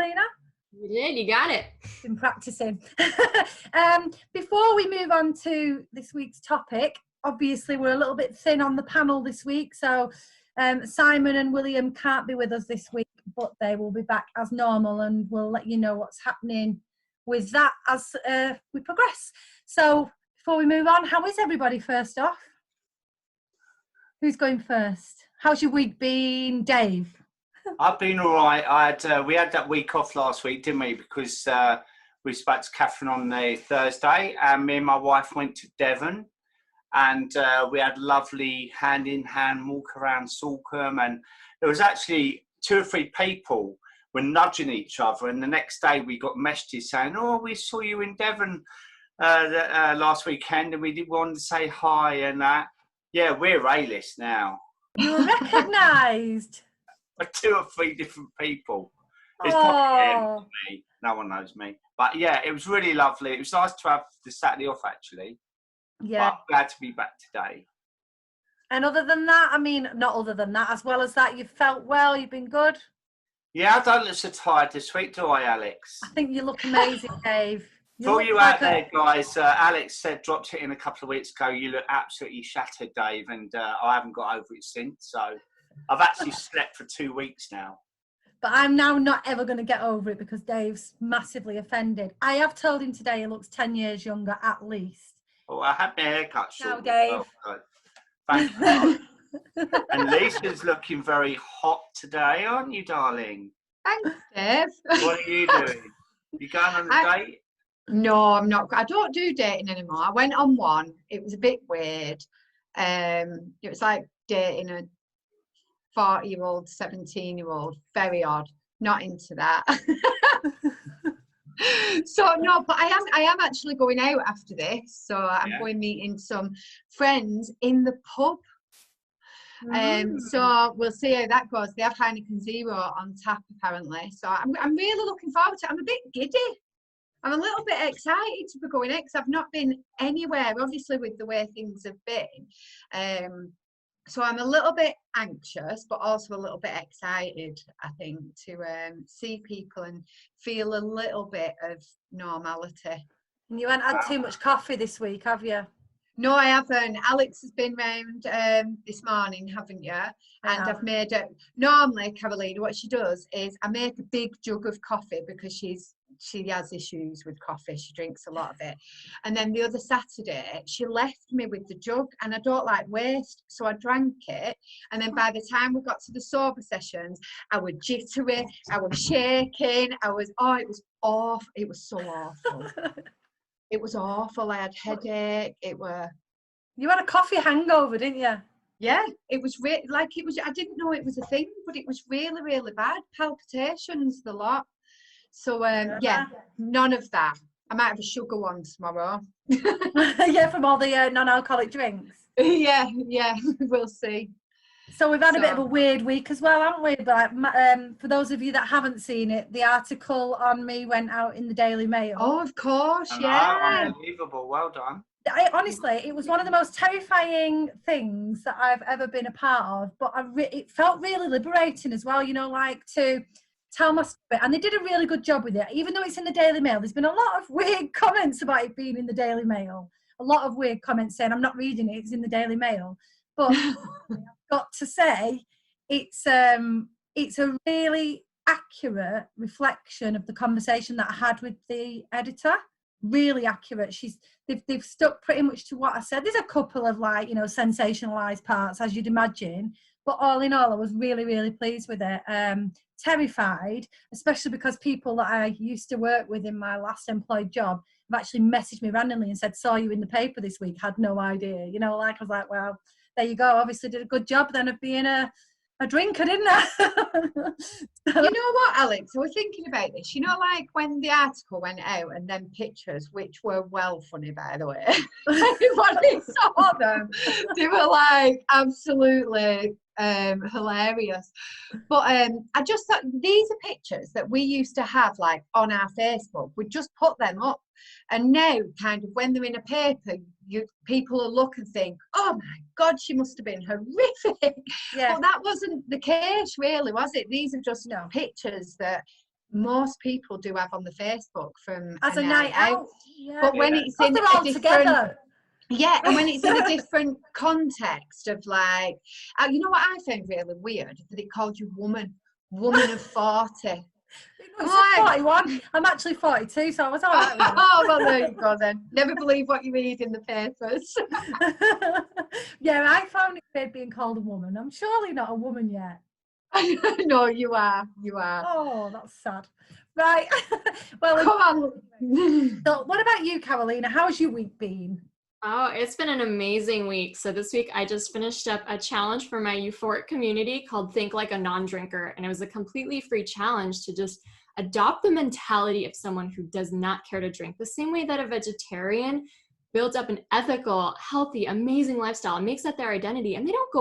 Paulina? You did, you got it. Been practicing. Before we move on to this week's topic, obviously we're a little bit thin on the panel this week, so Simon and William can't be with us this week, but they will be back as normal, and we'll let you know what's happening with that as we progress. So before we move on, how is everybody first off? Who's going first? How's your week been, Dave? I've been all right. We had that week off last week, didn't we? Because we spoke to Catherine on the Thursday, and me and my wife went to Devon, and we had a lovely hand-in-hand walk around Salcombe, and there was actually 2 or 3 people were nudging each other, and the next day we got messages saying, "Oh, we saw you in Devon last weekend, and we did want to say hi," and that. Yeah, we're A-list now. You're recognised. 2 or 3 different people. It's probably me. No one knows me. But yeah, it was really lovely. It was nice to have the Saturday off, actually. Yeah. But glad to be back today. And other than that, I mean, not other than that, as well as that, you've felt well, you've been good? Yeah, I don't look so tired this week, do I, Alex? I think you look amazing, Dave. For all you out there, guys, Alex dropped it in a couple of weeks ago. You look absolutely shattered, Dave, and I haven't got over it since. So I've actually slept for 2 weeks now. But I'm now not ever going to get over it because Dave's massively offended. I have told him today he looks 10 years younger at least. Oh, I had my hair cut short. Now, Dave. Well, thank you. And Lisa's looking very hot today, aren't you, darling? Thanks, Dave. What are you doing? You going on a date? No, I'm not. I don't do dating anymore. I went on one. It was a bit weird. It was like dating a 40-year-old, 17-year-old. Very odd. Not into that. So no, but I am actually going out after this. So I'm going meeting some friends in the pub. So we'll see how that goes. They have Heineken Zero on tap apparently. So I'm really looking forward to it. I'm a bit giddy. I'm a little bit excited to be going out because I've not been anywhere, obviously, with the way things have been. So I'm a little bit anxious, but also a little bit excited, I think, to see people and feel a little bit of normality. And you haven't had too much coffee this week, have you? No, I haven't. Alex has been round this morning, haven't you? And I've made it. Normally, Carolina, what she does is I make a big jug of coffee because she has issues with coffee. She drinks a lot of it. And then the other Saturday, she left me with the jug, and I don't like waste, so I drank it. And then by the time we got to the sober sessions, I was jittery, I was shaking, it was awful. It was so awful. It was awful. I had headache. You had a coffee hangover, didn't you? Yeah, it was I didn't know it was a thing, but it was really, really bad. Palpitations, the lot. So, yeah, none of that. I might have a sugar one tomorrow. Yeah, from all the non-alcoholic drinks. Yeah, we'll see. So we've had a bit of a weird week as well, haven't we? But for those of you that haven't seen it, the article on me went out in the Daily Mail. Oh, of course, Unbelievable, well done. Honestly, it was one of the most terrifying things that I've ever been a part of, but it felt really liberating as well, like to tell my story. And they did a really good job with it. Even though it's in the Daily Mail, there's been a lot of weird comments about it being in the Daily Mail. A lot of weird comments saying, I'm not reading it, it's in the Daily Mail. But I've got to say, it's a really accurate reflection of the conversation that I had with the editor. Really accurate. They've stuck pretty much to what I said. There's a couple of sensationalized parts, as you'd imagine, but all in all, I was really, really pleased with it. Terrified, especially because people that I used to work with in my last employed job have actually messaged me randomly and said, saw you in the paper this week, had no idea. I was like, well, there you go. Obviously did a good job then of being a drinker, didn't I? You know what, Alex? I was thinking about this. Like when the article went out and then pictures, which were well funny, by the way. Everybody saw them. They were like absolutely hilarious. But I just thought these are pictures that we used to have like on our Facebook. We just put them up. And now, kind of, when they're in a paper, people will look and think, oh my God, she must have been horrific. Yeah. But that wasn't the case, really, was it? These are just pictures that most people do have on the Facebook from As a night out. Yeah. But when it's in they're a all different, together. yeah, and when it's in a different context of like, you know what I found really weird? That it called you woman of 40. No, it's 41. I'm actually 42, so I was all right with it. Oh, well, there you go then. Never believe what you read in the papers. Yeah, I found it weird being called a woman. I'm surely not a woman yet. No, you are. You are. Oh, that's sad. Right. Well, come on. So what about you, Carolina? How's your week been? Oh, it's been an amazing week. So this week I just finished up a challenge for my euphoric community called Think Like a Non-Drinker. And it was a completely free challenge to just adopt the mentality of someone who does not care to drink, the same way that a vegetarian builds up an ethical, healthy, amazing lifestyle and makes that their identity. And they don't go